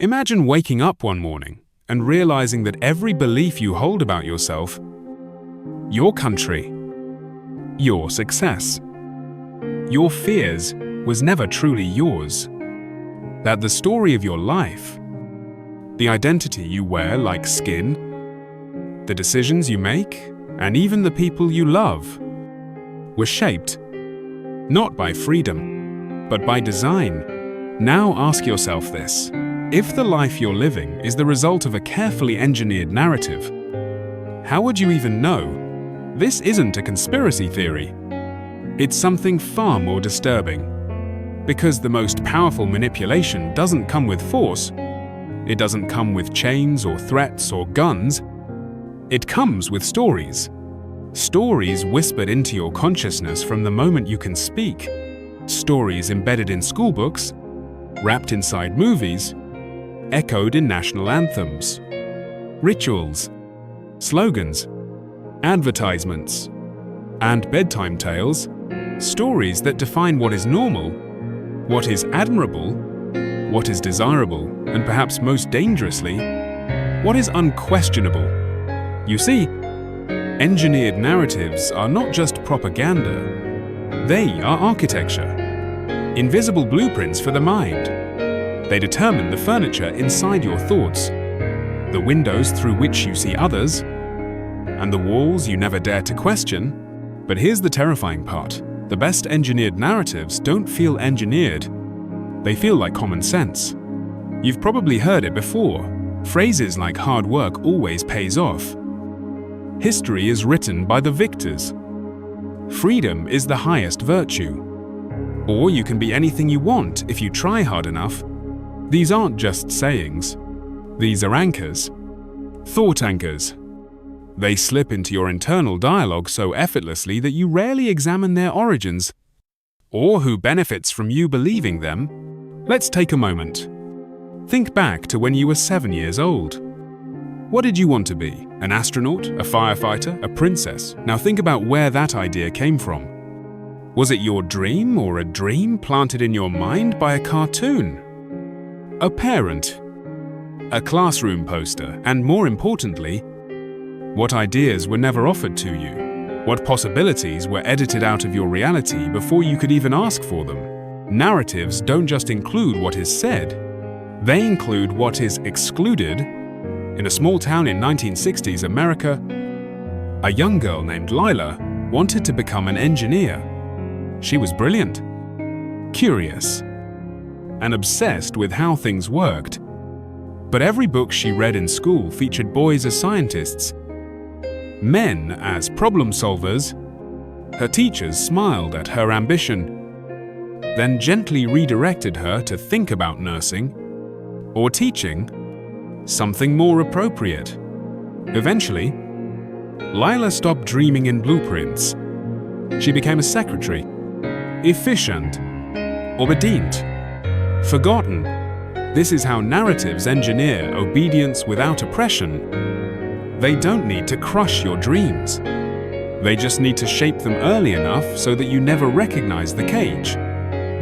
Imagine waking up one morning and realizing that every belief you hold about yourself, your country, your success, your fears was never truly yours. That the story of your life, the identity you wear like skin, the decisions you make, and even the people you love, were shaped not by freedom, but by design. Now ask yourself this. If the life you're living is the result of a carefully engineered narrative, how would you even know? This isn't a conspiracy theory. It's something far more disturbing. Because the most powerful manipulation doesn't come with force. It doesn't come with chains or threats or guns. It comes with stories. Stories whispered into your consciousness from the moment you can speak. Stories embedded in schoolbooks, wrapped inside movies, echoed in national anthems, rituals, slogans, advertisements, and bedtime tales. Stories that define what is normal, what is admirable, what is desirable, and perhaps most dangerously, what is unquestionable. You see, engineered narratives are not just propaganda, they are architecture, invisible blueprints for the mind. They determine the furniture inside your thoughts, the windows through which you see others, and the walls you never dare to question. But here's the terrifying part. The best engineered narratives don't feel engineered. They feel like common sense. You've probably heard it before. Phrases like hard work always pays off. History is written by the victors. Freedom is the highest virtue. Or you can be anything you want if you try hard enough. These aren't just sayings. These are anchors. Thought anchors. They slip into your internal dialogue so effortlessly that you rarely examine their origins or who benefits from you believing them. Let's take a moment. Think back to when you were 7 years old. What did you want to be? An astronaut, a firefighter, a princess? Now think about where that idea came from. Was it your dream or a dream planted in your mind by a cartoon? A parent? A classroom poster? And more importantly, what ideas were never offered to you? What possibilities were edited out of your reality before you could even ask for them? Narratives don't just include what is said, they include what is excluded. In a small town in 1960s America, a young girl named Lila wanted to become an engineer. She was brilliant, curious, and obsessed with how things worked. But every book she read in school featured boys as scientists, men as problem solvers. Her teachers smiled at her ambition, then gently redirected her to think about nursing or teaching, something more appropriate. Eventually, Lila stopped dreaming in blueprints. She became a secretary, efficient, obedient, forgotten. This is how narratives engineer obedience without oppression. They don't need to crush your dreams. They just need to shape them early enough so that you never recognize the cage.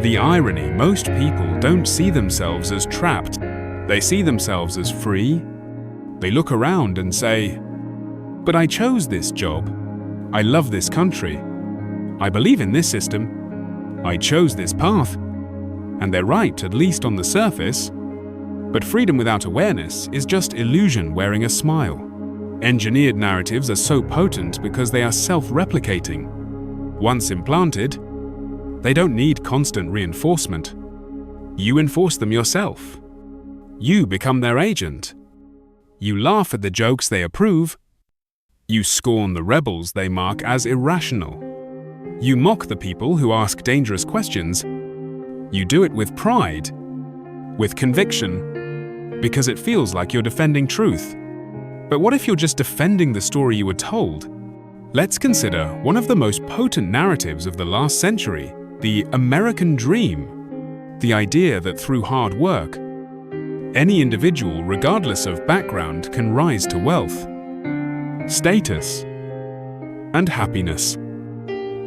The irony, most people don't see themselves as trapped. They see themselves as free. They look around and say, "But I chose this job. I love this country. I believe in this system. I chose this path." And they're right, at least on the surface. But freedom without awareness is just illusion wearing a smile. Engineered narratives are so potent because they are self-replicating. Once implanted, they don't need constant reinforcement. You enforce them yourself. You become their agent. You laugh at the jokes they approve. You scorn the rebels they mark as irrational. You mock the people who ask dangerous questions. You do it with pride, with conviction, because it feels like you're defending truth. But what if you're just defending the story you were told? Let's consider one of the most potent narratives of the last century, the American dream. The idea that through hard work, any individual, regardless of background, can rise to wealth, status, and happiness.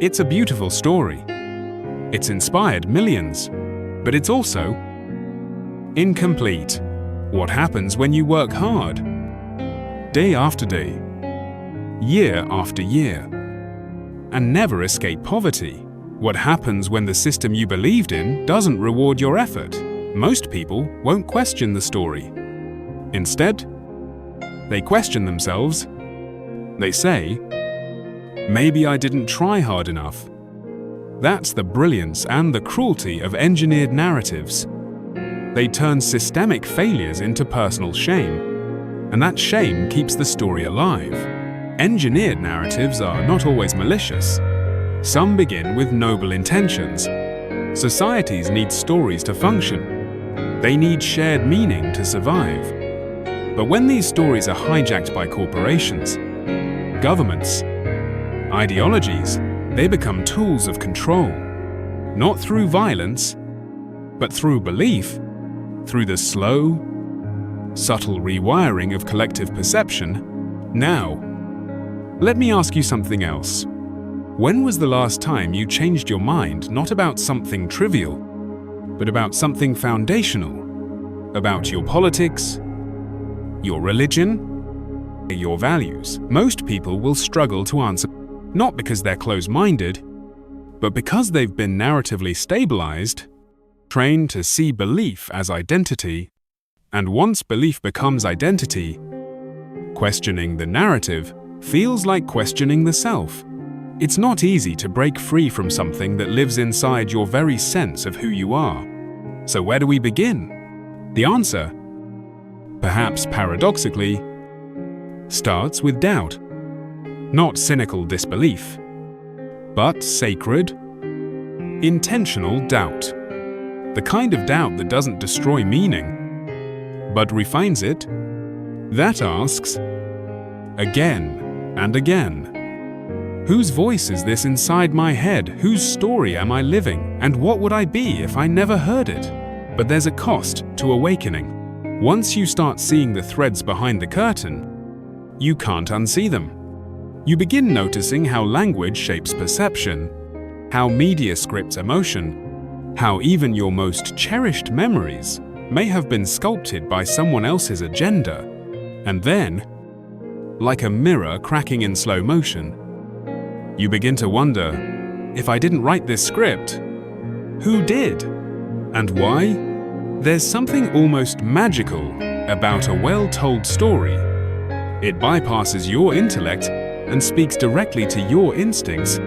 It's a beautiful story. It's inspired millions, but it's also incomplete. What happens when you work hard? Day after day, year after year, and never escape poverty? What happens when the system you believed in doesn't reward your effort? Most people won't question the story. Instead, they question themselves. They say, maybe I didn't try hard enough. That's the brilliance and the cruelty of engineered narratives. They turn systemic failures into personal shame, and that shame keeps the story alive. Engineered narratives are not always malicious. Some begin with noble intentions. Societies need stories to function. They need shared meaning to survive. But when these stories are hijacked by corporations, governments, ideologies, they become tools of control. Not through violence, but through belief, through the slow, subtle rewiring of collective perception. Now, let me ask you something else. When was the last time you changed your mind not about something trivial, but about something foundational? About your politics, your religion, your values? Most people will struggle to answer, not because they're close-minded, but because they've been narratively stabilized, trained to see belief as identity, and once belief becomes identity, questioning the narrative feels like questioning the self. It's not easy to break free from something that lives inside your very sense of who you are. So where do we begin? The answer, perhaps paradoxically, starts with doubt. Not cynical disbelief, but sacred, intentional doubt. The kind of doubt that doesn't destroy meaning, but refines it, that asks, again and again, whose voice is this inside my head? Whose story am I living? And what would I be if I never heard it? But there's a cost to awakening. Once you start seeing the threads behind the curtain, you can't unsee them. You begin noticing how language shapes perception, how media scripts emotion, how even your most cherished memories may have been sculpted by someone else's agenda. And then, like a mirror cracking in slow motion, you begin to wonder, if I didn't write this script, who did? And why? There's something almost magical about a well-told story. It bypasses your intellect and speaks directly to your instincts.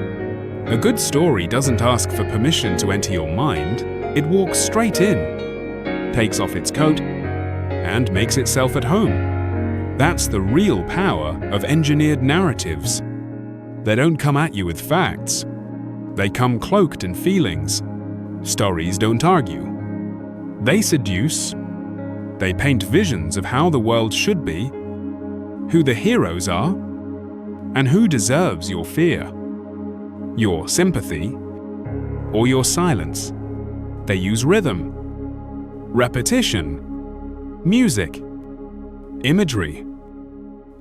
A good story doesn't ask for permission to enter your mind. It walks straight in, takes off its coat, and makes itself at home. That's the real power of engineered narratives. They don't come at you with facts. They come cloaked in feelings. Stories don't argue. They seduce. They paint visions of how the world should be, who the heroes are, and who deserves your fear, your sympathy, or your silence. They use rhythm, repetition, music, imagery,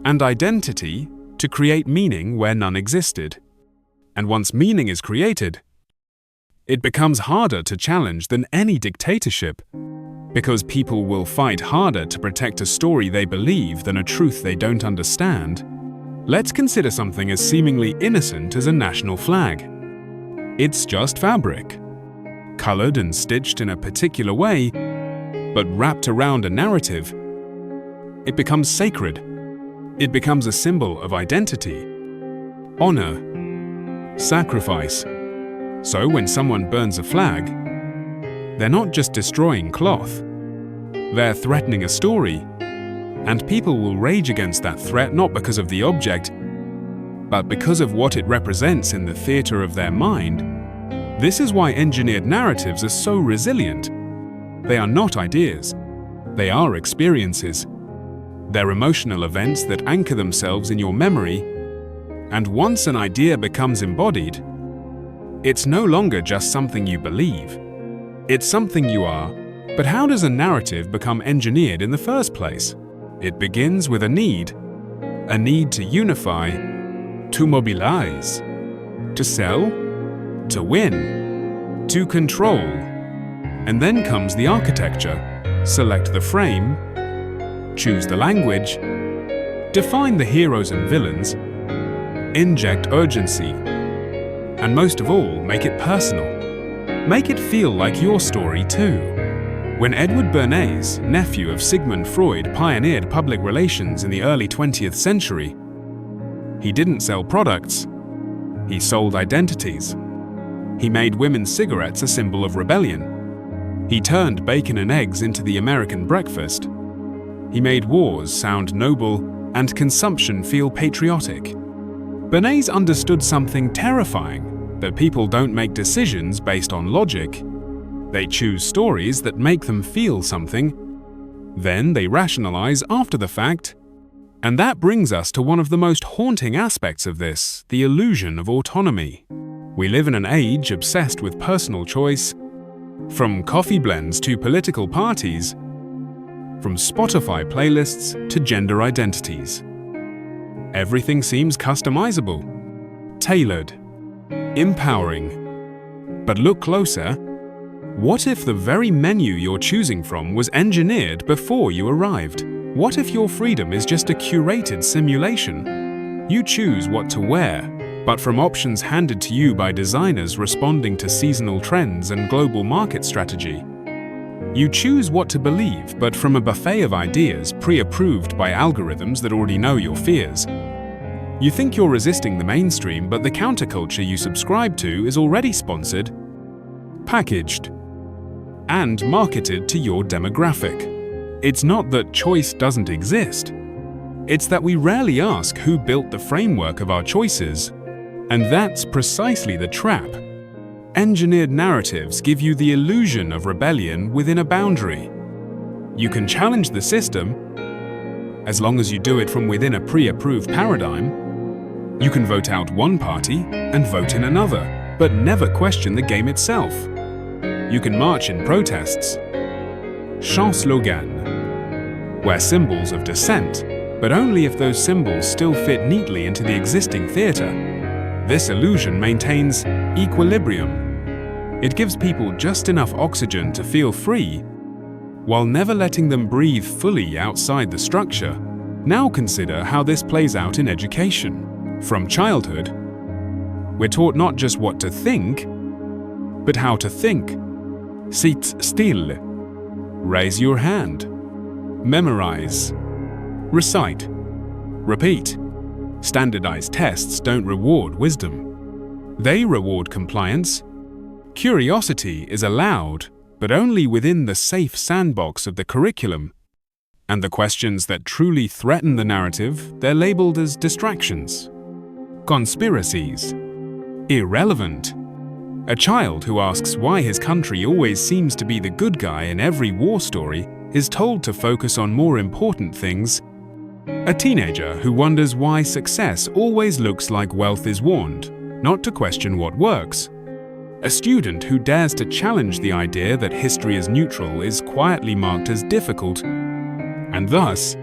and identity to create meaning where none existed. And once meaning is created, it becomes harder to challenge than any dictatorship, because people will fight harder to protect a story they believe than a truth they don't understand. Let's consider something as seemingly innocent as a national flag. It's just fabric, colored and stitched in a particular way, but wrapped around a narrative. It becomes sacred. It becomes a symbol of identity, honor, sacrifice. So when someone burns a flag, they're not just destroying cloth. They're threatening a story. And people will rage against that threat not because of the object, but because of what it represents in the theater of their mind. This is why engineered narratives are so resilient. They are not ideas. They are experiences. They're emotional events that anchor themselves in your memory, and once an idea becomes embodied, it's no longer just something you believe. It's something you are. But how does a narrative become engineered in the first place? It begins with a need to unify, to mobilize, to sell, to win, to control. And then comes the architecture. Select the frame, choose the language, define the heroes and villains, inject urgency, and most of all, make it personal. Make it feel like your story too. When Edward Bernays, nephew of Sigmund Freud, pioneered public relations in the early 20th century, he didn't sell products, he sold identities. He made women's cigarettes a symbol of rebellion. He turned bacon and eggs into the American breakfast. He made wars sound noble and consumption feel patriotic. Bernays understood something terrifying, that people don't make decisions based on logic. They choose stories that make them feel something. Then they rationalize after the fact. And that brings us to one of the most haunting aspects of this, the illusion of autonomy. We live in an age obsessed with personal choice, from coffee blends to political parties, from Spotify playlists to gender identities. Everything seems customizable, tailored, empowering. But look closer. What if the very menu you're choosing from was engineered before you arrived? What if your freedom is just a curated simulation? You choose what to wear, but from options handed to you by designers responding to seasonal trends and global market strategy. You choose what to believe, but from a buffet of ideas pre-approved by algorithms that already know your fears. You think you're resisting the mainstream, but the counterculture you subscribe to is already sponsored, packaged, and marketed to your demographic. It's not that choice doesn't exist. It's that we rarely ask who built the framework of our choices. And that's precisely the trap. Engineered narratives give you the illusion of rebellion within a boundary. You can challenge the system, as long as you do it from within a pre-approved paradigm. You can vote out one party and vote in another, but never question the game itself. You can march in protests, chant slogans, wear symbols of dissent, but only if those symbols still fit neatly into the existing theater. This illusion maintains equilibrium. It gives people just enough oxygen to feel free, while never letting them breathe fully outside the structure. Now consider how this plays out in education. From childhood, we're taught not just what to think, but how to think. Sit still. Raise your hand. Memorize. Recite. Repeat. Standardized tests don't reward wisdom. They reward compliance. Curiosity is allowed, but only within the safe sandbox of the curriculum. And the questions that truly threaten the narrative, they're labeled as distractions, conspiracies, irrelevant. A child who asks why his country always seems to be the good guy in every war story is told to focus on more important things. A teenager who wonders why success always looks like wealth is warned, not to question what works. A student who dares to challenge the idea that history is neutral is quietly marked as difficult. And thus,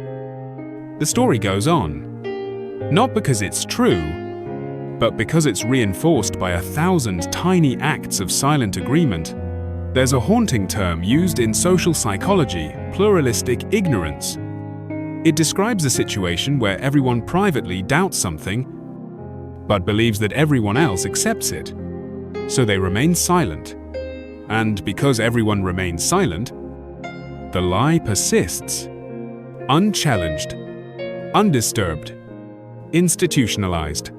the story goes on. Not because it's true, but because it's reinforced by 1,000 tiny acts of silent agreement. There's a haunting term used in social psychology, pluralistic ignorance. It describes a situation where everyone privately doubts something, but believes that everyone else accepts it. So they remain silent. And because everyone remains silent, the lie persists. Unchallenged, undisturbed, institutionalized.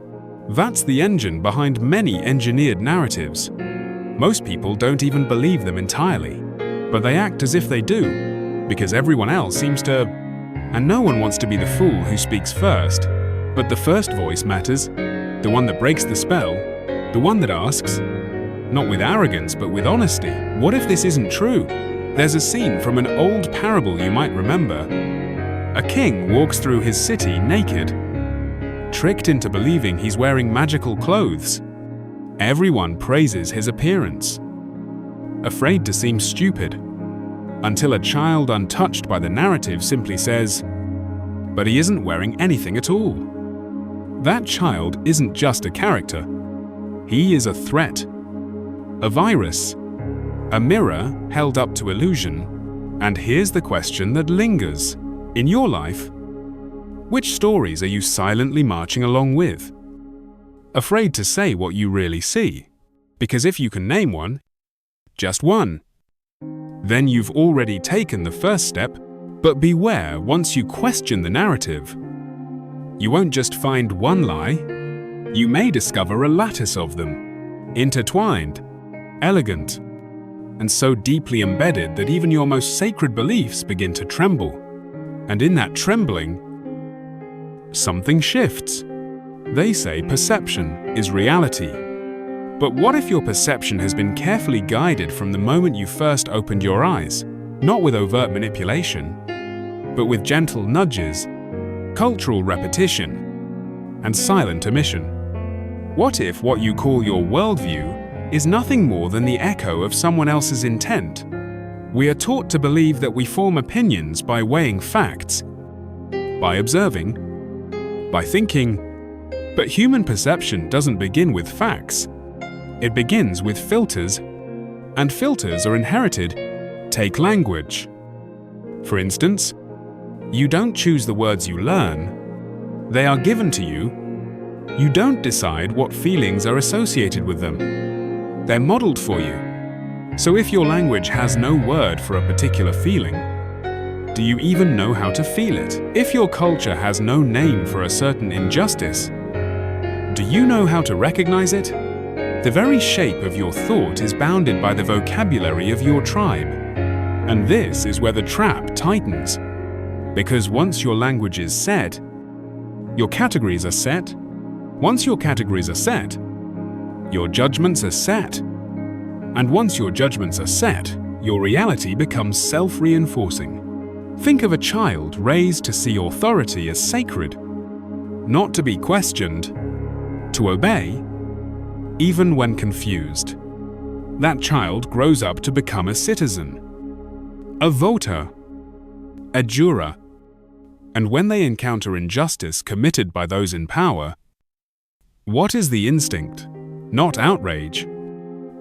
That's the engine behind many engineered narratives. Most people don't even believe them entirely, but they act as if they do, because everyone else seems to. And no one wants to be the fool who speaks first. But the first voice matters, the one that breaks the spell, the one that asks, not with arrogance but with honesty, what if this isn't true? There's a scene from an old parable you might remember. A king walks through his city naked, tricked into believing he's wearing magical clothes. Everyone praises his appearance, afraid to seem stupid, until a child untouched by the narrative simply says, "But he isn't wearing anything at all." That child isn't just a character. He is a threat, a virus, a mirror held up to illusion. And here's the question that lingers. In your life, which stories are you silently marching along with? Afraid to say what you really see, because if you can name one, just one, then you've already taken the first step. But beware, once you question the narrative, you won't just find one lie, you may discover a lattice of them, intertwined, elegant, and so deeply embedded that even your most sacred beliefs begin to tremble. And in that trembling, something shifts. They say perception is reality. But what if your perception has been carefully guided from the moment you first opened your eyes, not with overt manipulation, but with gentle nudges, cultural repetition, and silent omission? What if what you call your worldview is nothing more than the echo of someone else's intent? We are taught to believe that we form opinions by weighing facts, by observing, by thinking. But human perception doesn't begin with facts. It begins with filters, and filters are inherited. Take language. For instance, you don't choose the words you learn. They are given to you. You don't decide what feelings are associated with them. They're modeled for you. So if your language has no word for a particular feeling, do you even know how to feel it? If your culture has no name for a certain injustice, do you know how to recognize it? The very shape of your thought is bounded by the vocabulary of your tribe. And this is where the trap tightens. Because once your language is set, your categories are set. Once your categories are set, your judgments are set. And once your judgments are set, your reality becomes self-reinforcing. Think of a child raised to see authority as sacred, not to be questioned, to obey, even when confused. That child grows up to become a citizen, a voter, a juror, and when they encounter injustice committed by those in power, what is the instinct? Not outrage,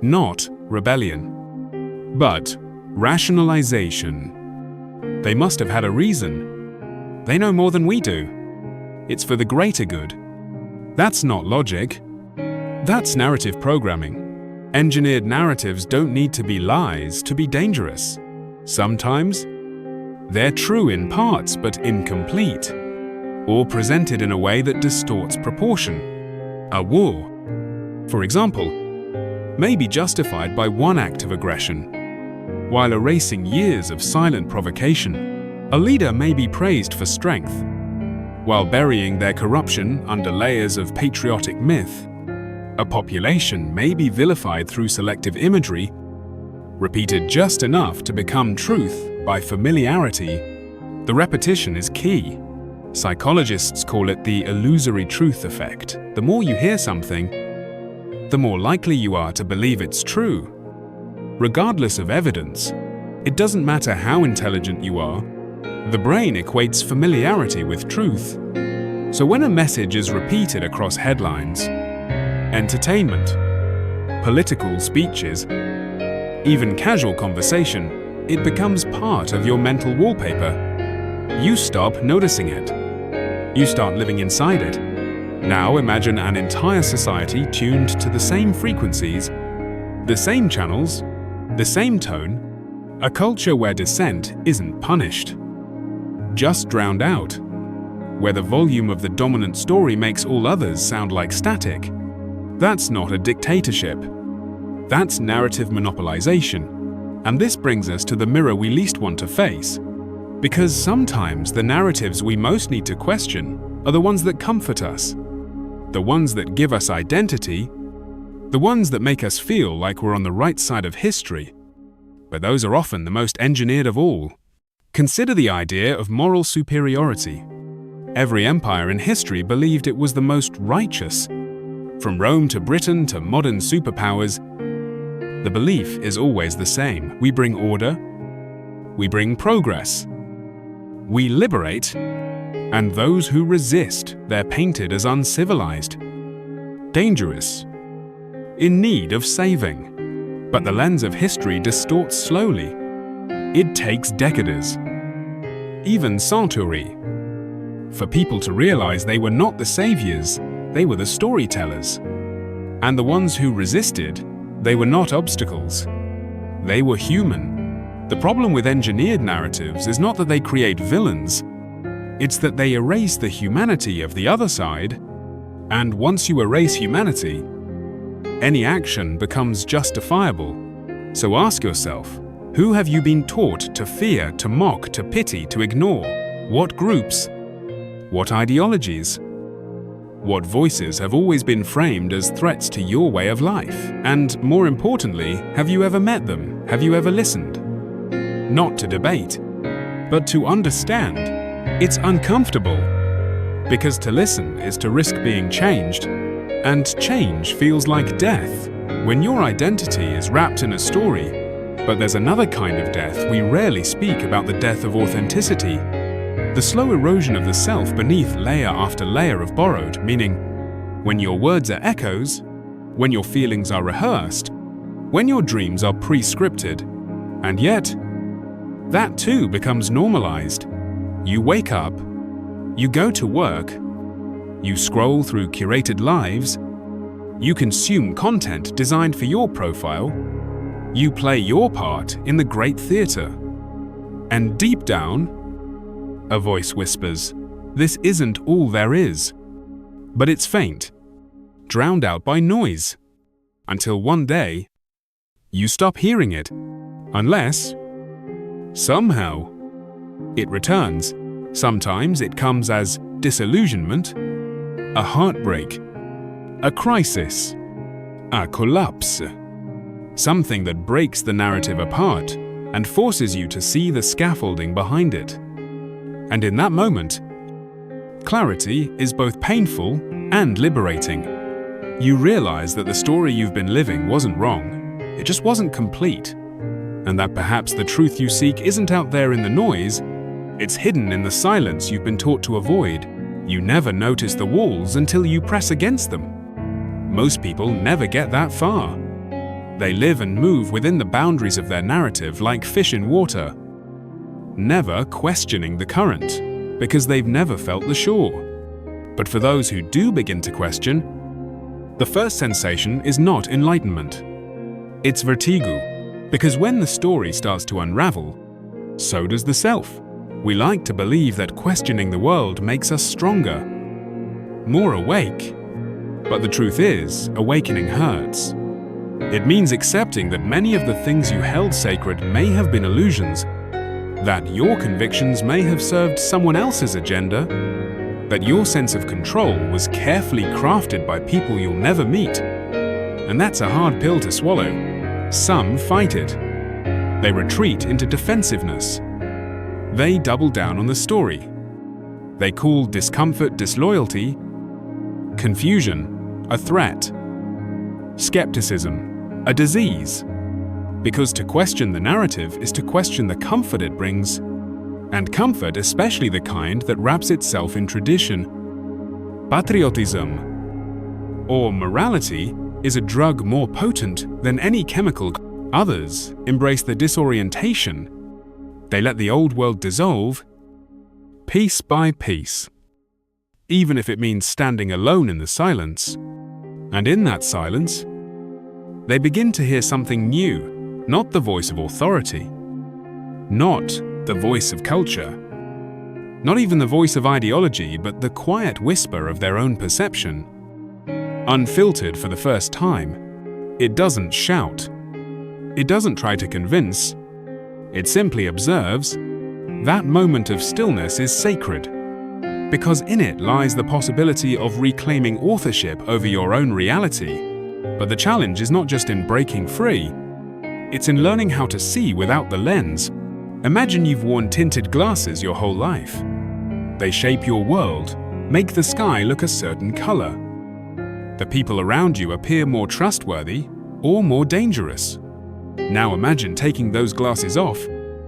not rebellion, but rationalization. They must have had a reason. They know more than we do. It's for the greater good. That's not logic. That's narrative programming. Engineered narratives don't need to be lies to be dangerous. Sometimes, they're true in parts but incomplete, or presented in a way that distorts proportion. A war, for example, may be justified by one act of aggression, while erasing years of silent provocation. A leader may be praised for strength, while burying their corruption under layers of patriotic myth. A population may be vilified through selective imagery, repeated just enough to become truth by familiarity. The repetition is key. Psychologists call it the illusory truth effect. The more you hear something, the more likely you are to believe it's true. Regardless of evidence, it doesn't matter how intelligent you are, the brain equates familiarity with truth. So when a message is repeated across headlines, entertainment, political speeches, even casual conversation, it becomes part of your mental wallpaper. You stop noticing it. You start living inside it. Now imagine an entire society tuned to the same frequencies, the same channels, the same tone, a culture where dissent isn't punished, just drowned out, where the volume of the dominant story makes all others sound like static. That's not a dictatorship. That's narrative monopolization. And this brings us to the mirror we least want to face. Because sometimes the narratives we most need to question are the ones that comfort us, the ones that give us identity, the ones that make us feel like we're on the right side of history. But those are often the most engineered of all. Consider the idea of moral superiority. Every empire in history believed it was the most righteous. From Rome to Britain to modern superpowers, the belief is always the same. We bring order, we bring progress, we liberate, and those who resist, they're painted as uncivilized, dangerous, in need of saving. But the lens of history distorts slowly. It takes decades, even centauri. For people to realize they were not the saviors, they were the storytellers. And the ones who resisted, they were not obstacles. They were human. The problem with engineered narratives is not that they create villains, it's that they erase the humanity of the other side, and once you erase humanity, any action becomes justifiable. So ask yourself, who have you been taught to fear, to mock, to pity, to ignore? What groups? What ideologies? What voices have always been framed as threats to your way of life? And more importantly, have you ever met them? Have you ever listened? Not to debate, but to understand. It's uncomfortable, because to listen is to risk being changed, and change feels like death when your identity is wrapped in a story. But there's another kind of death we rarely speak about, the death of authenticity. The slow erosion of the self beneath layer after layer of borrowed, meaning when your words are echoes, when your feelings are rehearsed, when your dreams are pre-scripted. And yet, that too becomes normalized. You wake up, you go to work, you scroll through curated lives, you consume content designed for your profile, you play your part in the great theater. And deep down, a voice whispers, this isn't all there is. But it's faint, drowned out by noise, until one day, you stop hearing it, unless, somehow, it returns. Sometimes it comes as disillusionment, a heartbreak, a crisis, a collapse. Something that breaks the narrative apart and forces you to see the scaffolding behind it. And in that moment, clarity is both painful and liberating. You realize that the story you've been living wasn't wrong, it just wasn't complete. And that perhaps the truth you seek isn't out there in the noise, it's hidden in the silence you've been taught to avoid. You never notice the walls until you press against them. Most people never get that far. They live and move within the boundaries of their narrative like fish in water, never questioning the current, because they've never felt the shore. But for those who do begin to question, the first sensation is not enlightenment. It's vertigo, because when the story starts to unravel, so does the self. We like to believe that questioning the world makes us stronger, more awake. But the truth is, awakening hurts. It means accepting that many of the things you held sacred may have been illusions, that your convictions may have served someone else's agenda, that your sense of control was carefully crafted by people you'll never meet. And that's a hard pill to swallow. Some fight it. They retreat into defensiveness. They double down on the story. They call discomfort disloyalty, confusion a threat, skepticism a disease. Because to question the narrative is to question the comfort it brings, and comfort, especially the kind that wraps itself in tradition. Patriotism, or morality, is a drug more potent than any chemical. Others embrace the disorientation. They let the old world dissolve, piece by piece, even if it means standing alone in the silence. And in that silence, they begin to hear something new. Not the voice of authority, not the voice of culture, not even the voice of ideology, but the quiet whisper of their own perception. Unfiltered for the first time, it doesn't shout. It doesn't try to convince. It simply observes. That moment of stillness is sacred, because in it lies the possibility of reclaiming authorship over your own reality. But the challenge is not just in breaking free. It's in learning how to see without the lens. Imagine you've worn tinted glasses your whole life. They shape your world, make the sky look a certain color. The people around you appear more trustworthy or more dangerous. Now imagine taking those glasses off.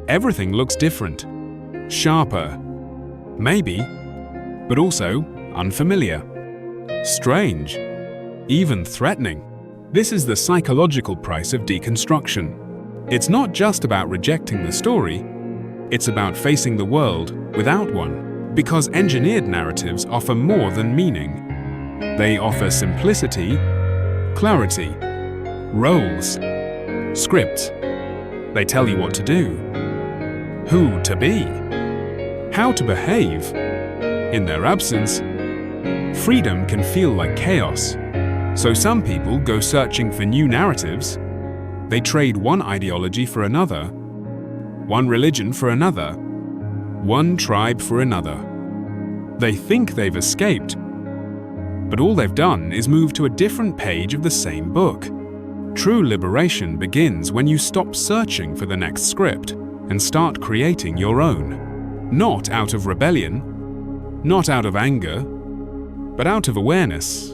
Everything looks different, sharper, maybe, but also unfamiliar, strange, even threatening. This is the psychological price of deconstruction. It's not just about rejecting the story, It's about facing the world without one, because engineered narratives offer more than meaning. They offer simplicity, clarity, roles, scripts. They tell you what to do, who to be, how to behave. In their absence, freedom can feel like chaos. So some people go searching for new narratives. They trade one ideology for another, one religion for another, one tribe for another. They think they've escaped, but all they've done is move to a different page of the same book. True liberation begins when you stop searching for the next script and start creating your own. Not out of rebellion, not out of anger, but out of awareness.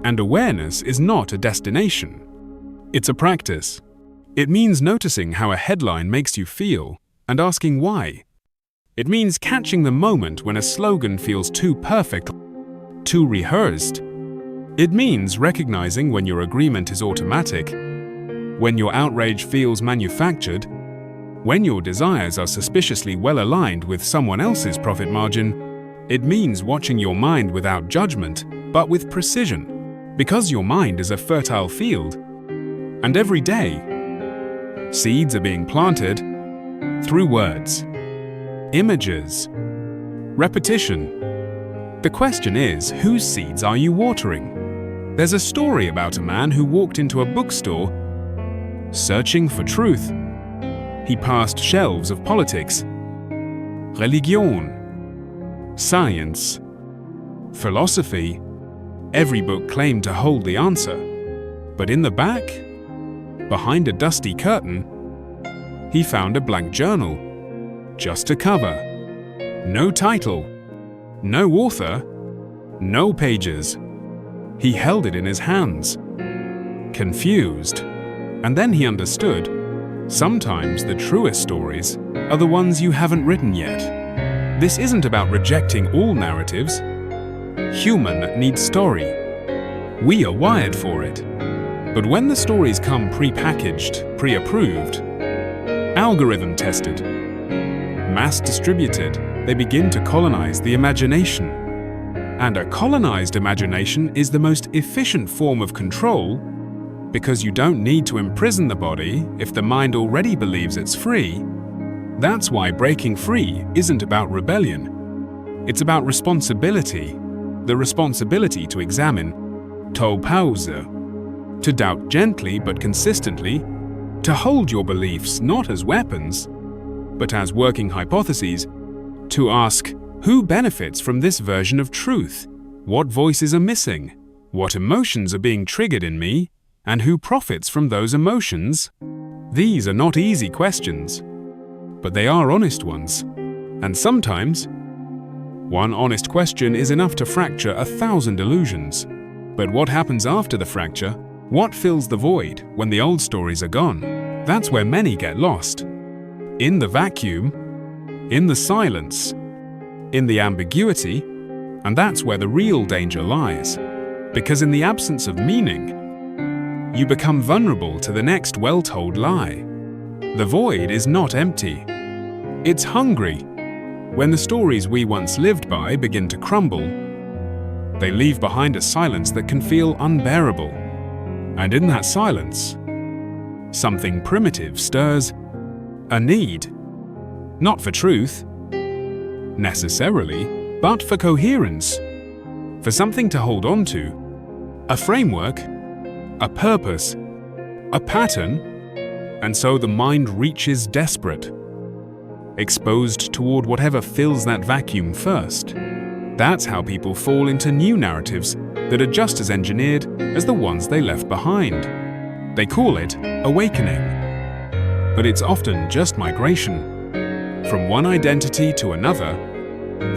And awareness is not a destination. It's a practice. It means noticing how a headline makes you feel and asking why. It means catching the moment when a slogan feels too perfect, too rehearsed. It means recognizing when your agreement is automatic, when your outrage feels manufactured, when your desires are suspiciously well aligned with someone else's profit margin. It means watching your mind without judgment, but with precision, because your mind is a fertile field. And every day, seeds are being planted through words, images, repetition. The question is, whose seeds are you watering? There's a story about a man who walked into a bookstore searching for truth. He passed shelves of politics, religion, science, philosophy. Every book claimed to hold the answer. But in the back, behind a dusty curtain, he found a blank journal. Just a cover. No title. No author. No pages. He held it in his hands, confused. And then he understood. Sometimes the truest stories are the ones you haven't written yet. This isn't about rejecting all narratives. Human needs story. We are wired for it. But when the stories come pre-packaged, pre-approved, algorithm-tested, mass-distributed, they begin to colonize the imagination. And a colonized imagination is the most efficient form of control, because you don't need to imprison the body if the mind already believes it's free. That's why breaking free isn't about rebellion. It's about responsibility. The responsibility to examine, to pause, to doubt gently but consistently, to hold your beliefs not as weapons, but as working hypotheses, to ask, who benefits from this version of truth? What voices are missing? What emotions are being triggered in me? And who profits from those emotions? These are not easy questions, but they are honest ones. And sometimes, one honest question is enough to fracture 1,000 illusions. But what happens after the fracture? What fills the void when the old stories are gone? That's where many get lost. In the vacuum, in the silence, in the ambiguity, and that's where the real danger lies. Because in the absence of meaning, you become vulnerable to the next well-told lie. The void is not empty. It's hungry. When the stories we once lived by begin to crumble, they leave behind a silence that can feel unbearable. And in that silence, something primitive stirs, a need, not for truth, necessarily, but for coherence, for something to hold on to, a framework, a purpose, a pattern, and so the mind reaches desperate, exposed toward whatever fills that vacuum first. That's how people fall into new narratives that are just as engineered as the ones they left behind. They call it awakening, but it's often just migration, from one identity to another,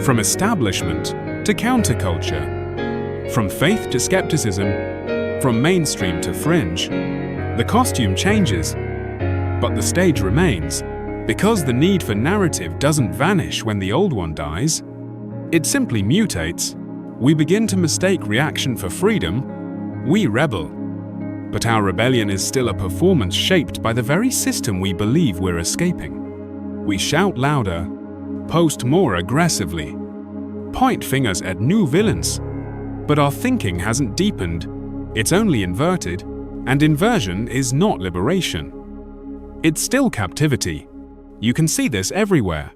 from establishment to counterculture, from faith to skepticism, from mainstream to fringe. The costume changes, but the stage remains. Because the need for narrative doesn't vanish when the old one dies, it simply mutates. We begin to mistake reaction for freedom. We rebel. But our rebellion is still a performance shaped by the very system we believe we're escaping. We shout louder, post more aggressively, point fingers at new villains. But our thinking hasn't deepened, it's only inverted, and inversion is not liberation. It's still captivity. You can see this everywhere.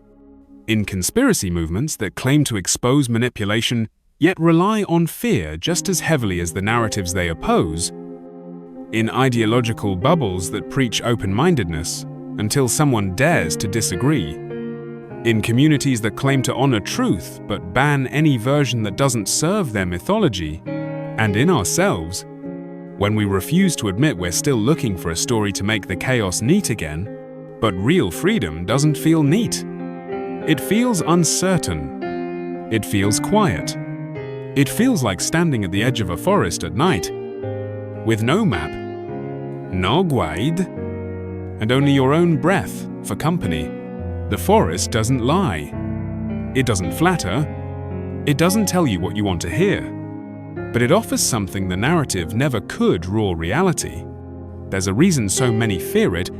In conspiracy movements that claim to expose manipulation, yet rely on fear just as heavily as the narratives they oppose. In ideological bubbles that preach open-mindedness until someone dares to disagree. In communities that claim to honor truth but ban any version that doesn't serve their mythology. And in ourselves, when we refuse to admit we're still looking for a story to make the chaos neat again, but real freedom doesn't feel neat. It feels uncertain. It feels quiet. It feels like standing at the edge of a forest at night, with no map, no guide, and only your own breath for company. The forest doesn't lie. It doesn't flatter. It doesn't tell you what you want to hear. But it offers something the narrative never could: raw reality. There's a reason so many fear it,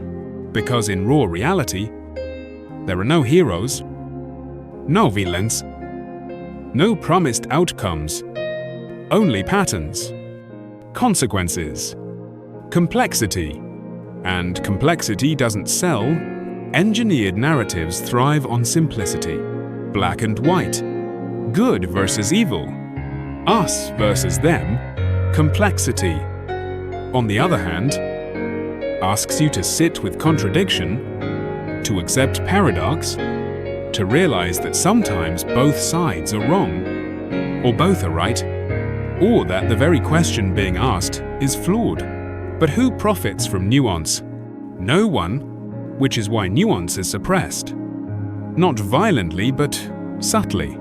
because in raw reality, there are no heroes, no villains, no promised outcomes, only patterns, consequences, complexity. And complexity doesn't sell. Engineered narratives thrive on simplicity. Black and white, good versus evil, us versus them. Complexity, on the other hand, asks you to sit with contradiction, to accept paradox, to realize that sometimes both sides are wrong, or both are right, or that the very question being asked is flawed. But who profits from nuance? No one, which is why nuance is suppressed. Not violently, but subtly.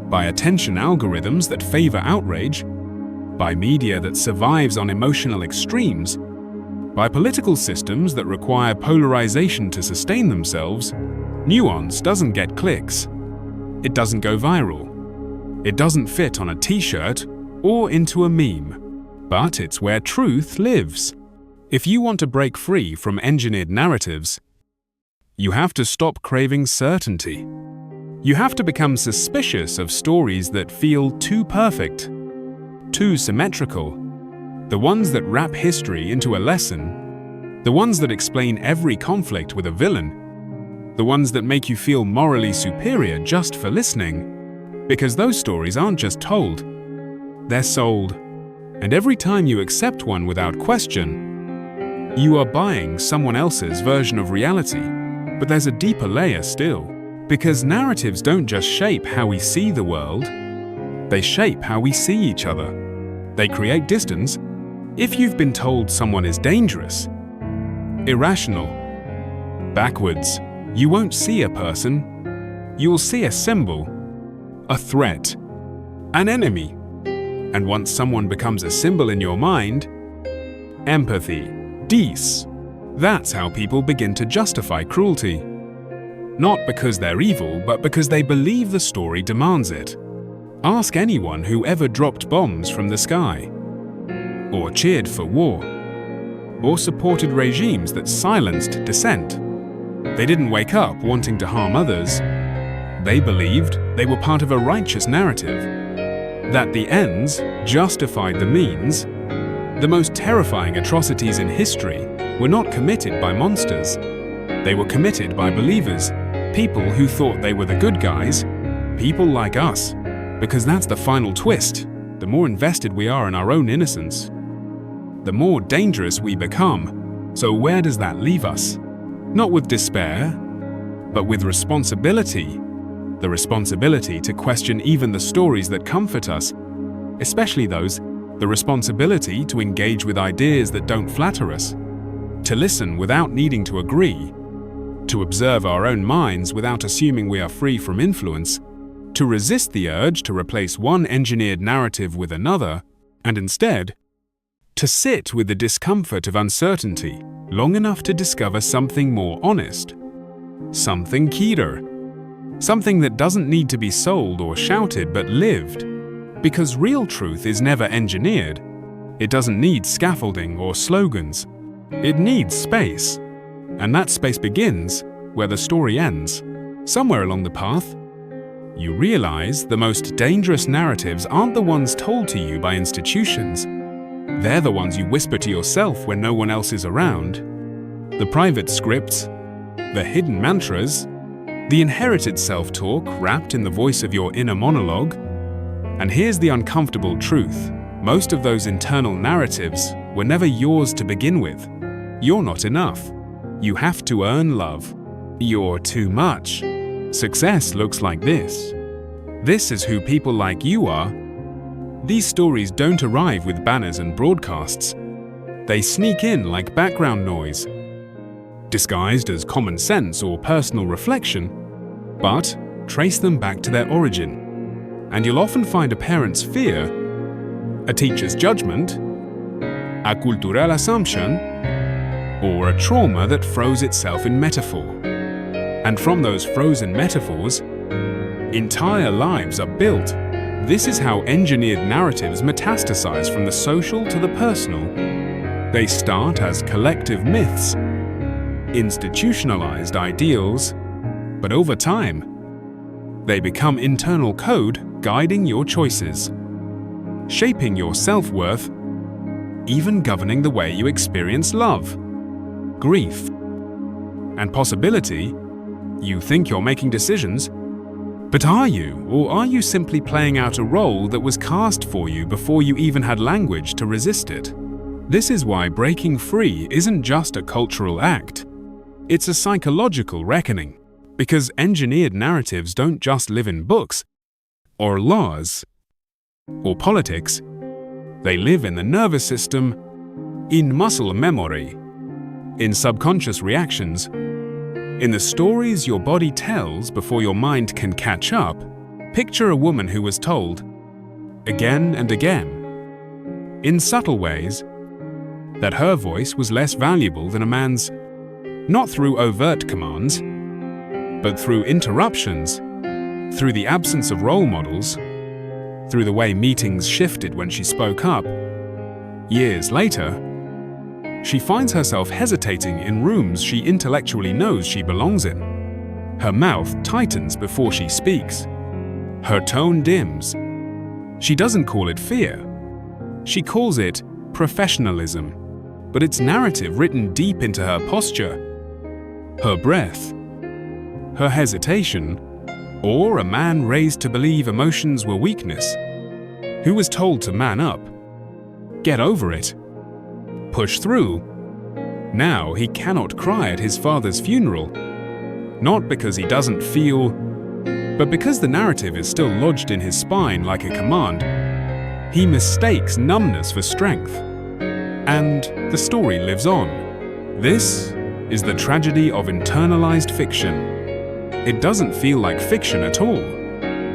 By attention algorithms that favor outrage, by media that survives on emotional extremes, by political systems that require polarization to sustain themselves. Nuance doesn't get clicks. It doesn't go viral. It doesn't fit on a t-shirt or into a meme. But it's where truth lives. If you want to break free from engineered narratives, you have to stop craving certainty. You have to become suspicious of stories that feel too perfect, too symmetrical, the ones that wrap history into a lesson, the ones that explain every conflict with a villain, the ones that make you feel morally superior just for listening, because those stories aren't just told, they're sold. And every time you accept one without question, you are buying someone else's version of reality. But there's a deeper layer still, because narratives don't just shape how we see the world, they shape how we see each other. They create distance. If you've been told someone is dangerous, irrational, backwards, you won't see a person, you'll see a symbol, a threat, an enemy. And once someone becomes a symbol in your mind, empathy, dis, that's how people begin to justify cruelty. Not because they're evil, but because they believe the story demands it. Ask anyone who ever dropped bombs from the sky, or cheered for war, or supported regimes that silenced dissent. They didn't wake up wanting to harm others. They believed they were part of a righteous narrative, that the ends justified the means. The most terrifying atrocities in history were not committed by monsters. They were committed by believers, people who thought they were the good guys, people like us. Because that's the final twist. The more invested we are in our own innocence, the more dangerous we become. So where does that leave us? Not with despair, but with responsibility. The responsibility to question even the stories that comfort us, especially those, the responsibility to engage with ideas that don't flatter us, to listen without needing to agree, to observe our own minds without assuming we are free from influence, to resist the urge to replace one engineered narrative with another, and instead, to sit with the discomfort of uncertainty long enough to discover something more honest, something keener. Something that doesn't need to be sold or shouted but lived. Because real truth is never engineered. It doesn't need scaffolding or slogans. It needs space. And that space begins where the story ends. Somewhere along the path, you realize the most dangerous narratives aren't the ones told to you by institutions. They're the ones you whisper to yourself when no one else is around. The private scripts, the hidden mantras, the inherited self-talk wrapped in the voice of your inner monologue. And here's the uncomfortable truth. Most of those internal narratives were never yours to begin with. You're not enough. You have to earn love. You're too much. Success looks like this. This is who people like you are. These stories don't arrive with banners and broadcasts. They sneak in like background noise, disguised as common sense or personal reflection, but trace them back to their origin. And you'll often find a parent's fear, a teacher's judgment, a cultural assumption, or a trauma that froze itself in metaphor. And from those frozen metaphors, entire lives are built. This is how engineered narratives metastasize from the social to the personal. They start as collective myths, institutionalized ideals, but over time, they become internal code guiding your choices, shaping your self-worth, even governing the way you experience love, grief, and possibility. You think you're making decisions, but are you? Or are you simply playing out a role that was cast for you before you even had language to resist it? This is why breaking free isn't just a cultural act. It's a psychological reckoning, because engineered narratives don't just live in books, or laws, or politics. They live in the nervous system, in muscle memory, in subconscious reactions, in the stories your body tells before your mind can catch up. Picture a woman who was told, again and again, in subtle ways, that her voice was less valuable than a man's, not through overt commands, but through interruptions, through the absence of role models, through the way meetings shifted when she spoke up. Years later, she finds herself hesitating in rooms she intellectually knows she belongs in. Her mouth tightens before she speaks. Her tone dims. She doesn't call it fear. She calls it professionalism, but it's narrative written deep into her posture, her breath, her hesitation, or a man raised to believe emotions were weakness, who was told to man up, get over it, push through. Now he cannot cry at his father's funeral, not because he doesn't feel, but because the narrative is still lodged in his spine like a command. He mistakes numbness for strength, and the story lives on. This is the tragedy of internalized fiction. It doesn't feel like fiction at all.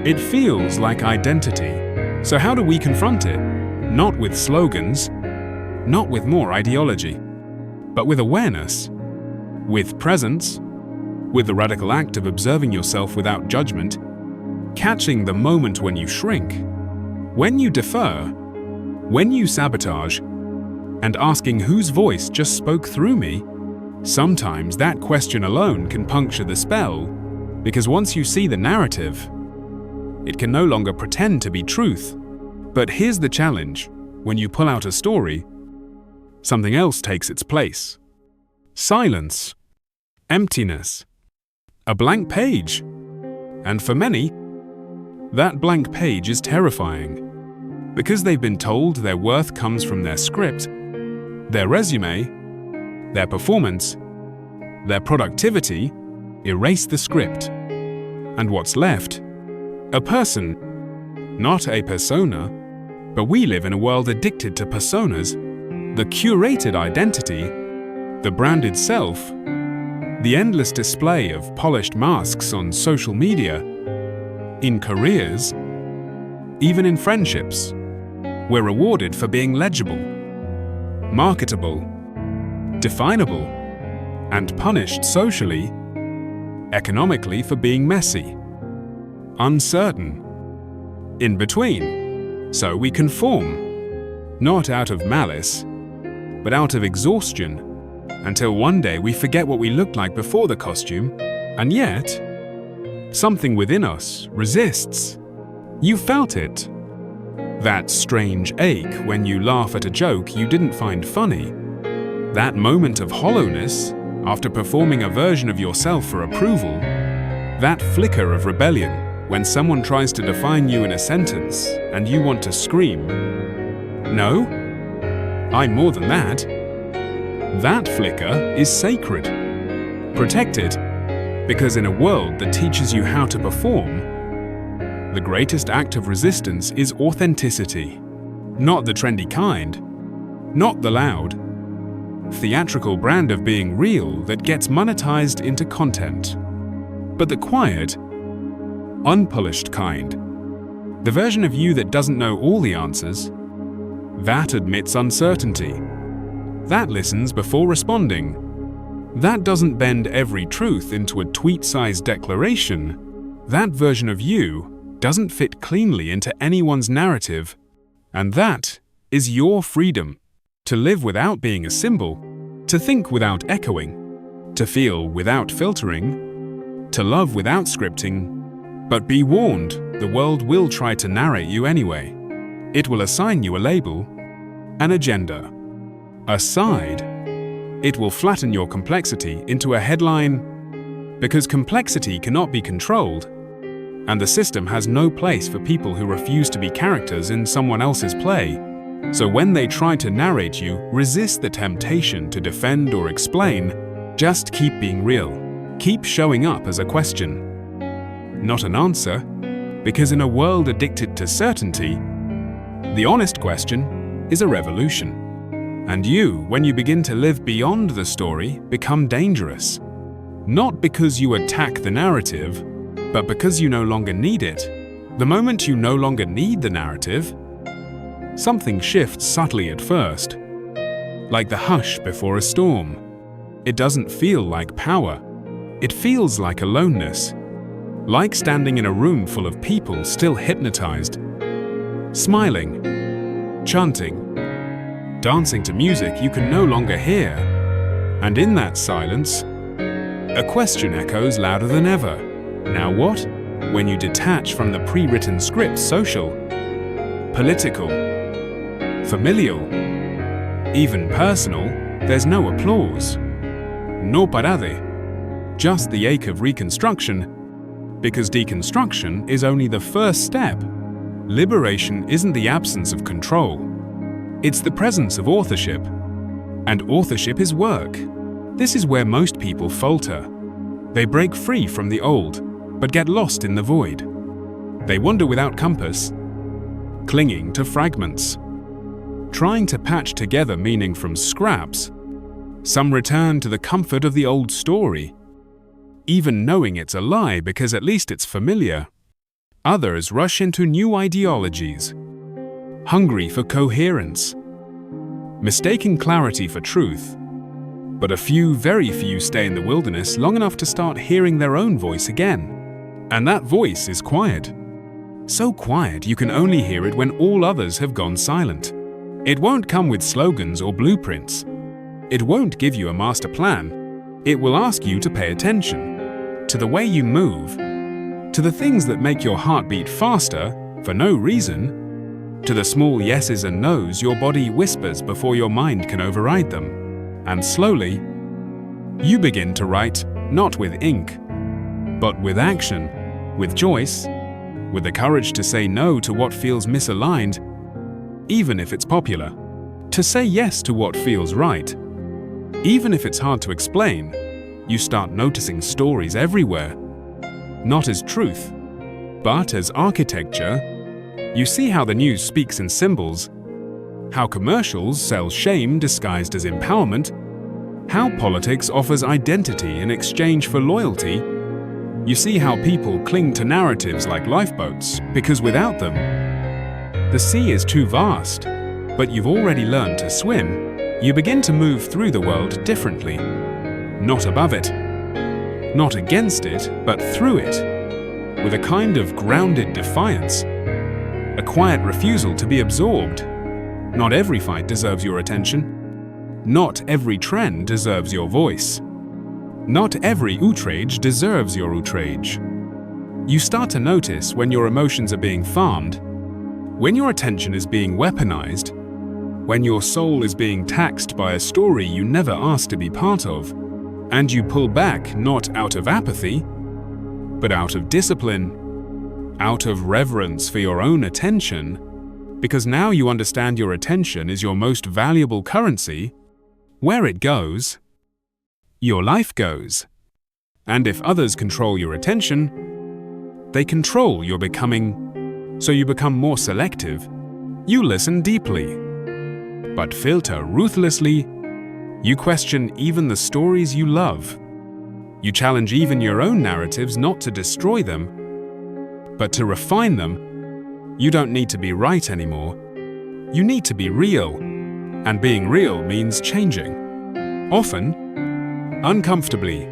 It feels like identity. So how do we confront it? Not with slogans, not with more ideology, but with awareness, with presence, with the radical act of observing yourself without judgment, catching the moment when you shrink, when you defer, when you sabotage, and asking whose voice just spoke through me. Sometimes that question alone can puncture the spell, because once you see the narrative, it can no longer pretend to be truth. But here's the challenge: when you pull out a story, something else takes its place. Silence, emptiness, a blank page. And for many, that blank page is terrifying, because they've been told their worth comes from their script, their resume, their performance, their productivity. Erase the script. And what's left? A person, not a persona. But we live in a world addicted to personas, the curated identity, the branded self, the endless display of polished masks on social media, in careers, even in friendships. We're rewarded for being legible, marketable, definable, and punished socially, economically for being messy, uncertain, in between. So we conform, not out of malice, but out of exhaustion, until one day we forget what we looked like before the costume And yet, something within us resists. You felt it. That strange ache when you laugh at a joke you didn't find funny. That moment of hollowness after performing a version of yourself for approval. That flicker of rebellion when someone tries to define you in a sentence and you want to scream. No, I'm more than that. That flicker is sacred. Protect it, because in a world that teaches you how to perform, the greatest act of resistance is authenticity. Not the trendy kind, not the loud, theatrical brand of being real that gets monetized into content, but the quiet, unpolished kind. The version of you that doesn't know all the answers, that admits uncertainty, that listens before responding, that doesn't bend every truth into a tweet-sized declaration. That version of you doesn't fit cleanly into anyone's narrative, and that is your freedom. To live without being a symbol, to think without echoing, to feel without filtering, to love without scripting. But be warned, the world will try to narrate you anyway. It will assign you a label, an agenda, a side. It will flatten your complexity into a headline, because complexity cannot be controlled, and the system has no place for people who refuse to be characters in someone else's play. So when they try to narrate you, resist the temptation to defend or explain. Just keep being real. Keep showing up as a question, not an answer, because in a world addicted to certainty, the honest question is a revolution. And you, when you begin to live beyond the story, become dangerous. Not because you attack the narrative, but because you no longer need it. The moment you no longer need the narrative, something shifts subtly at first, like the hush before a storm. It doesn't feel like power. It feels like aloneness, like standing in a room full of people still hypnotized, smiling, chanting, dancing to music you can no longer hear. And in that silence, a question echoes louder than ever. Now what? When you detach from the pre-written script, social, political, familial, even personal, there's no applause. No parade. Just the ache of reconstruction, because deconstruction is only the first step. Liberation isn't the absence of control. It's the presence of authorship. And authorship is work. This is where most people falter. They break free from the old, but get lost in the void. They wander without compass, clinging to fragments, trying to patch together meaning from scraps. Some return to the comfort of the old story, even knowing it's a lie because at least it's familiar. Others rush into new ideologies, hungry for coherence, mistaking clarity for truth. But a few, very few, stay in the wilderness long enough to start hearing their own voice again. And that voice is quiet. So quiet you can only hear it when all others have gone silent. It won't come with slogans or blueprints. It won't give you a master plan. It will ask you to pay attention to the way you move, to the things that make your heart beat faster for no reason, to the small yeses and nos your body whispers before your mind can override them. And slowly, you begin to write not with ink, but with action, with choice, with the courage to say no to what feels misaligned, even if it's popular, to say yes to what feels right. Even if it's hard to explain, you start noticing stories everywhere, not as truth, but as architecture. You see how the news speaks in symbols, how commercials sell shame disguised as empowerment, how politics offers identity in exchange for loyalty. You see how people cling to narratives like lifeboats, because without them, the sea is too vast. But you've already learned to swim. You begin to move through the world differently. Not above it, not against it, but through it, with a kind of grounded defiance, a quiet refusal to be absorbed. Not every fight deserves your attention. Not every trend deserves your voice. Not every outrage deserves your outrage. You start to notice when your emotions are being farmed, when your attention is being weaponized, when your soul is being taxed by a story you never asked to be part of, and you pull back not out of apathy, but out of discipline, out of reverence for your own attention, because now you understand your attention is your most valuable currency. Where it goes, your life goes. And if others control your attention, they control your becoming, so you become more selective. You listen deeply, but filter ruthlessly. You question even the stories you love. You challenge even your own narratives, not to destroy them, but to refine them. You don't need to be right anymore. You need to be real. And being real means changing. Often, uncomfortably,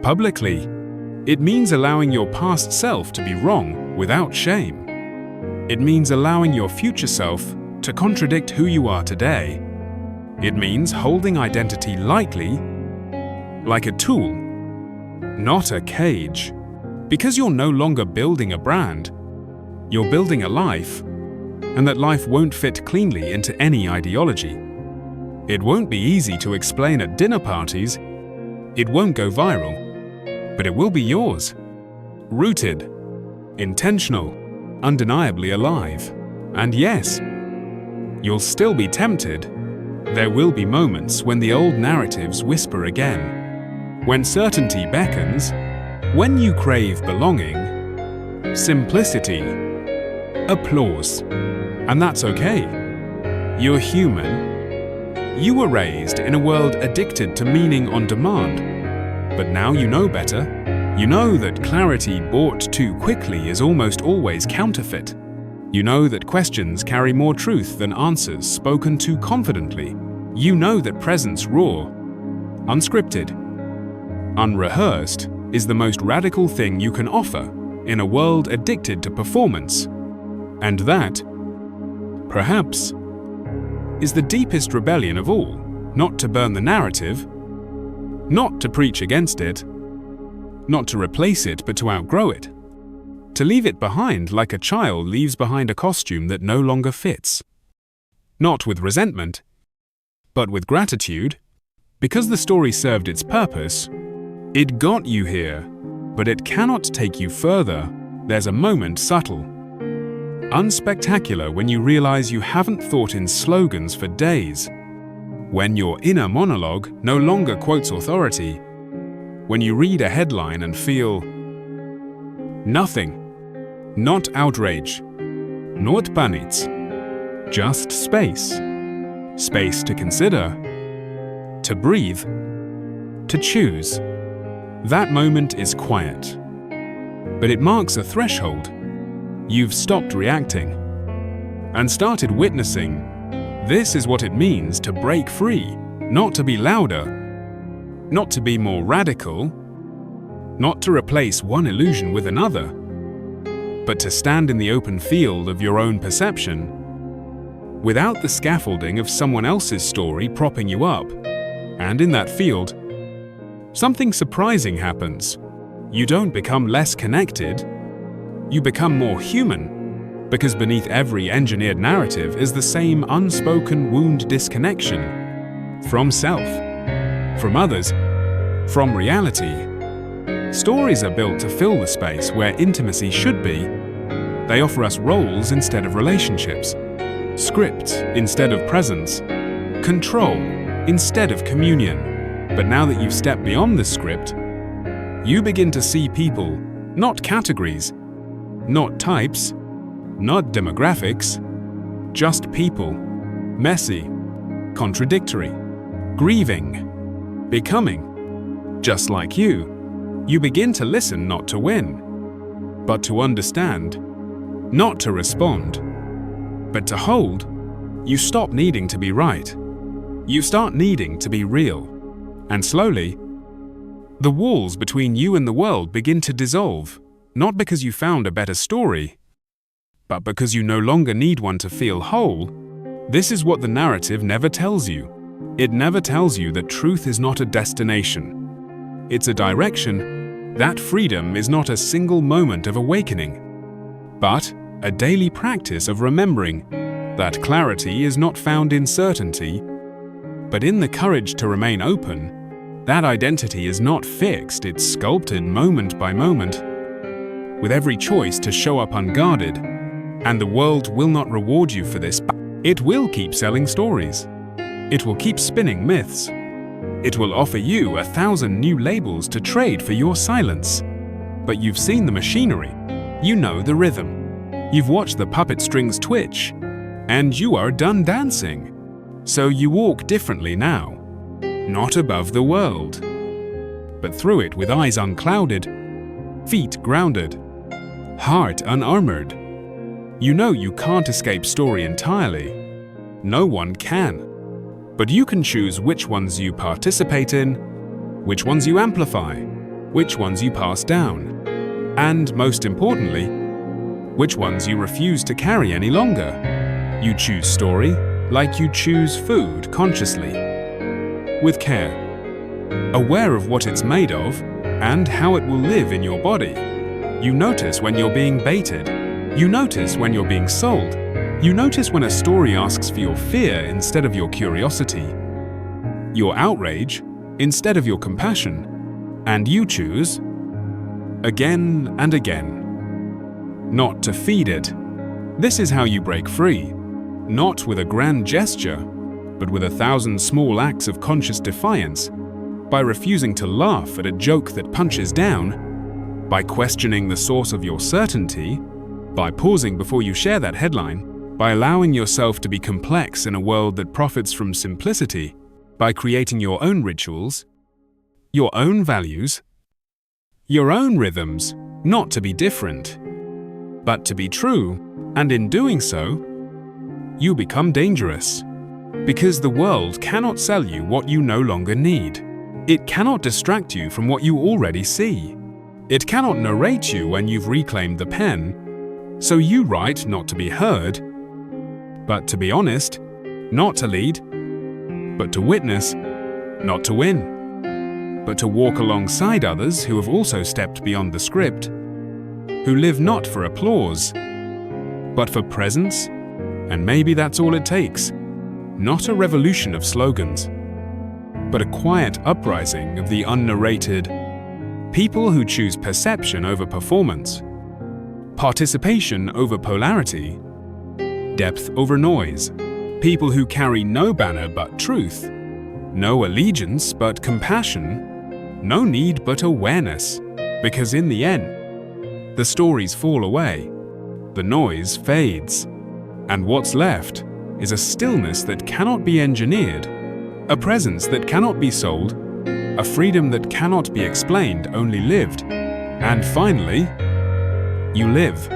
publicly. It means allowing your past self to be wrong without shame. It means allowing your future self to contradict who you are today. It means holding identity lightly, like a tool, not a cage. Because you're no longer building a brand, you're building a life, and that life won't fit cleanly into any ideology. It won't be easy to explain at dinner parties. It won't go viral, but it will be yours. Rooted, intentional, undeniably alive. And yes, you'll still be tempted. There will be moments when the old narratives whisper again. When certainty beckons, when you crave belonging, simplicity, applause. And that's okay. You're human. You were raised in a world addicted to meaning on demand. But now you know better. You know that clarity bought too quickly is almost always counterfeit. You know that questions carry more truth than answers spoken too confidently. You know that presence raw, unscripted, unrehearsed is the most radical thing you can offer in a world addicted to performance. And that, perhaps, is the deepest rebellion of all. Not to burn the narrative, not to preach against it, not to replace it but to outgrow it. To leave it behind like a child leaves behind a costume that no longer fits. Not with resentment, but with gratitude. Because the story served its purpose, it got you here, but it cannot take you further. There's a moment subtle, unspectacular when you realize you haven't thought in slogans for days. When your inner monologue no longer quotes authority. When you read a headline and feel nothing. Not outrage, not panic, just space. Space to consider, to breathe, to choose. That moment is quiet, but it marks a threshold. You've stopped reacting and started witnessing. This is what it means to break free, not to be louder, not to be more radical, not to replace one illusion with another, but to stand in the open field of your own perception, without the scaffolding of someone else's story propping you up. And in that field, something surprising happens. You don't become less connected, you become more human, because beneath every engineered narrative is the same unspoken wound disconnection from self, from others, from reality. Stories are built to fill the space where intimacy should be. They offer us roles instead of relationships, script instead of presence, control instead of communion. But now that you've stepped beyond the script, you begin to see people, not categories, not types, not demographics, just people, messy, contradictory, grieving, becoming, just like you. You begin to listen not to win, but to understand, not to respond, but to hold. You stop needing to be right. You start needing to be real. And slowly, the walls between you and the world begin to dissolve, not because you found a better story, but because you no longer need one to feel whole. This is what the narrative never tells you. It never tells you that truth is not a destination. it's a direction. That freedom is not a single moment of awakening, but a daily practice of remembering that clarity is not found in certainty, but in the courage to remain open. That identity is not fixed, it's sculpted moment by moment, with every choice to show up unguarded. And the world will not reward you for this. It will keep selling stories. It will keep spinning myths. It will offer you 1,000 new labels to trade for your silence. But you've seen the machinery. You know the rhythm. You've watched the puppet strings twitch. And you are done dancing. So you walk differently now. Not above the world, but through it with eyes unclouded, feet grounded, heart unarmored. You know you can't escape story entirely. No one can. But you can choose which ones you participate in, which ones you amplify, which ones you pass down, and most importantly, which ones you refuse to carry any longer. You choose story like you choose food consciously, with care, aware of what it's made of and how it will live in your body. You notice when you're being baited. You notice when you're being sold. You notice when a story asks for your fear instead of your curiosity, your outrage instead of your compassion, and you choose, again and again, not to feed it. This is how you break free, not with a grand gesture, but with 1,000 small acts of conscious defiance, by refusing to laugh at a joke that punches down, by questioning the source of your certainty, by pausing before you share that headline, by allowing yourself to be complex in a world that profits from simplicity, by creating your own rituals, your own values, your own rhythms, not to be different, but to be true, and in doing so, you become dangerous. Because the world cannot sell you what you no longer need. It cannot distract you from what you already see. It cannot narrate you when you've reclaimed the pen. So you write not to be heard, but to be honest, not to lead, but to witness, not to win, but to walk alongside others who have also stepped beyond the script, who live not for applause, but for presence, and maybe that's all it takes. Not a revolution of slogans, but a quiet uprising of the unnarrated. People who choose perception over performance, participation over polarity, depth over noise. People who carry no banner but truth, no allegiance but compassion, no need but awareness. Because in the end, the stories fall away, the noise fades, and what's left is a stillness that cannot be engineered, a presence that cannot be sold, a freedom that cannot be explained, only lived. And finally, you live.